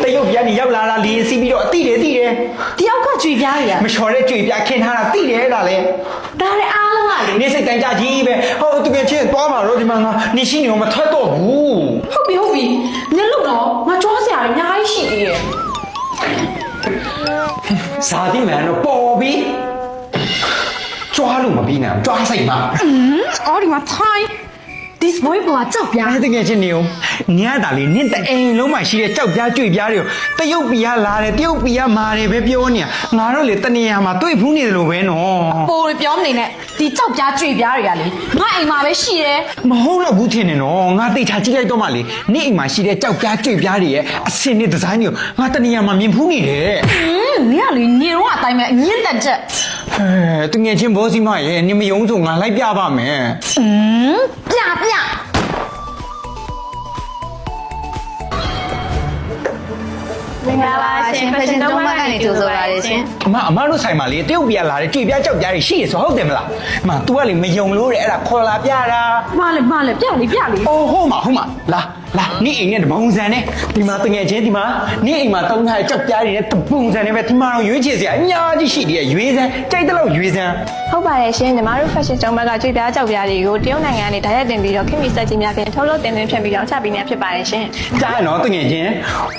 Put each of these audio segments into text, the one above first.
တရုတ်ပြည်ကနေရောက်လာတာလင်းစီးပြီးတော့အတိတယ်တိတယ် တယောက်ကကြွေပြားရ မလျှော်တဲ့ကြွေပြခင်းထားတာတိတယ်အဲ့ဒါလေ ဒါလည်းအားလုံးကလေ နေစိတ်တန်ကြကြီးပဲဟိုတကယ်ချင်းသွားမှာတော့ဒီမှာငါနေရှိနေတော့မထွက်တော့ဘူး ဟုတ်ပြီညလုံးတော့ငါကြွားစရာအများကြီးရှိသေးတယ် ဇာတိမှန်တော့ပေါ်ပြီကြွားလို့မပြီးနိုင်ကြွားစိတ်မှာ အော်ဒီမှာထိုင် this boy ကကြောက်ပြား အဲ့တကယ်ချင်းနေအောင်ညတာလေနင့်တအိမ်လုံးမှာရှိတဲ့ကြောက်ပြားကြွေပြားတွေကိုတရုတ်ပြည်ကလာတယ်တရုတ်ပြည်ကမာတယ်ပဲပြောနေငါတို့လေတနေရာမှာတွေ့ဘူးနေတယ်လို့ပဲနော် ပိုးပြောမနေနဲ့ဒီကြောက်ပြားကြွေပြားတွေကလေငါအိမ်မှာပဲရှိတယ် မဟုတ်တော့ဘူးထင်နေနော်ငါတိတ်ချကြည့်လိုက်တော့မှလေနေ့အိမ်မှာရှိတဲ့ကြောက်ပြားကြွေပြားတွေရဲ့အစင်နဲ့ဒီဇိုင်းတွေကိုငါတနေရာမှာမြင်ဖူးနေတယ် နင်ကလေနေတော့အတိုင်းပဲအမြင့်တက်ချက် ဟဲတငယ်ချင်းဘောစီမရဲ့နင်မယုံဆိုငါလိုက်ပြပါမယ် ပြပြ မင်္ဂလာပါရှင် fashion တော့မှကနေကြိုဆိုပါရရှင် အမတို့ဆိုင်မှာလေတရုတ်ပြည်ကလာတဲ့ကြွေပြားကြောက်ပြားတွေရှိရဆိုဟုတ်တယ်မလားအမ तू ကလေမယုံလို့တဲ့အဲ့ဒါခေါ်လာပြတာ မလေပြလေ အိုးဟုတ်မှာလာနေ့အိမ်နဲ့တပုံစံနဲ့ဒီမှာတငယ်ချင်းဒီမှာနေ့အိမ်မှာတောင်းထားတဲ့ကြောက်ပြားတွေနဲ့တပုံစံနဲ့ပဲဒီမှာတော့ရွေးချယ်စရာအများကြီးရှိတယ်ရွေးစမ်းကြိုက်တဲ့လောက်ရွေးစမ်း ဟုတ်ပါတယ်ရှင်ညီမတို့ fashion ကျောင်းဘက်ကကြွေပြားကြောက်ပြားတွေကိုတရုတ်နိုင်ငံကနေဓာတ်ရိုက်တင်ပြီးတော့ခင်မီဆက်ကြီးများဖြင့်ထုတ်လုပ်တင်သွင်းဖြန့်ပြီးတော့ချပေးနေဖြစ်ပါတယ်ရှင် ကြားရနော်တငယ်ချင်း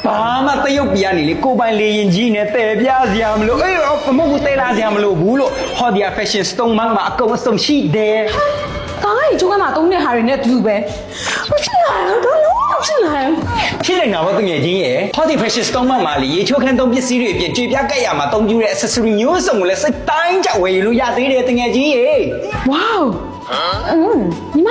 ဘာမှတရုတ်ပြည်ကနေလေကိုပိုင်လေရင်ကြီးနဲ့တဲပြားစရာမလိုအေးမဟုတ်ဘူးတဲလာစရာမလိုဘူးလို့ဟောဒီ fashion stone မှာအကုန်အစုံရှိတယ် ကားကြီးကျိုးကမှတုံးတဲ့ဟာတွေနဲ့တူပဲမဖြစ်နိုင်ဘူးတော့လုံးဖြစ်နိုင် ဖြစ်နေတာပေါ့တငယ်ချင်းရဲ့ဟောဒီ fashion stone မှာလေရေချိုးခန်းသုံးပစ္စည်းတွေအပြင်ကြွေပြားကက်ရမှာတုံးပြတဲ့ accessory မျိုးစုံကိုလည်းစိတ်တိုင်းကြဝယ်လို့ရသေးတယ်တငယ်ချင်းရဲ့ ဝေါညီ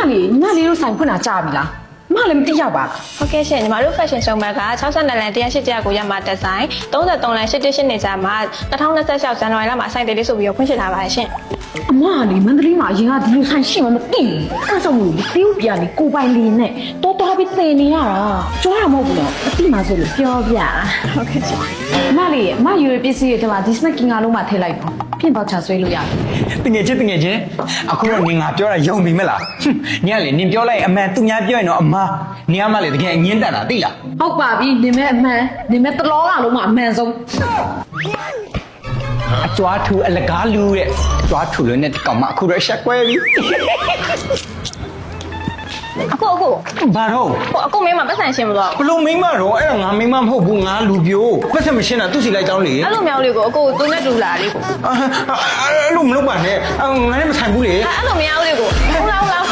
မလေးတို့ဆိုင်ဖွင့်တာကြာပြီလားမလည်းမသိရပါဘူး ဟုတ်ကဲ့ရှင်ညီမတို့ fashion ကျောင်းဘက်က62လန်108ကျပ်ကိုရမှာတက်ဆိုင်33လန်88နေကြမှာ2026ဇန်နဝါရီလမှာဆိုင်တယ်လေးဆိုပြီးတော့ဖွင့်ရှင်းထားပါတယ်ရှင် အမလေးမန္တလေးမှာအရင်ကဒီလိုဆိုင်ရှိမှမသိဘူးအဲ့ဆိုလို့တရုတ်ပြည်ကနေကိုပိုင်လေးနဲ့တော်ပြီးသင်နေရတာကြွားရမဟုတ်ဘူးနော်အတိမှဆိုလို့ပြောပြဟုတ်ကဲ့ရှင်အမလေးအမယူရပစ္စည်းတွေထဲမှာဒီ snacking အားလုံးမှထည့်လိုက်ပါပြင်ပေါချဆွဲလို့ရတယ် တငယ်ချင်းအခုတော့နင်ငါပြောတာယုံပြီမလားနင်ကလေနင်ပြောလိုက်အမှန်သူများပြောရင်တော့အမားနင်ကမှလေတကယ်အငင်းတတ်တာသိလား ဟုတ်ပါပြီနေမဲ့အမှန်နေမဲ့တလောကလုံးမှအမှန်ဆုံး အကြွားထူအလကားလူတဲ့ကြွားထူလို့နဲ့ဒီကောင်မအခုတော့ရှက်ကွဲပြီ အခု ဘာတော့ အခုမင်းမပတ်ဆိုင်ရှင်းမလို့ ဘလို့မိမတော့အဲ့ဒါငါမိမမဟုတ်ဘူးငါလူပြိုးပတ်သက်မရှင်းတာသူ့စီလိုက်ကြောင်းလေ အဲ့လိုမျိုးလေးကိုအခုသူနဲ့တူလာလေးကို အဲ့လိုမလုပ်ပါနဲ့ငါလည်းမဆိုင်ဘူးလေ အဲ့လိုမရဘူးလေးကိုဟုတ်လား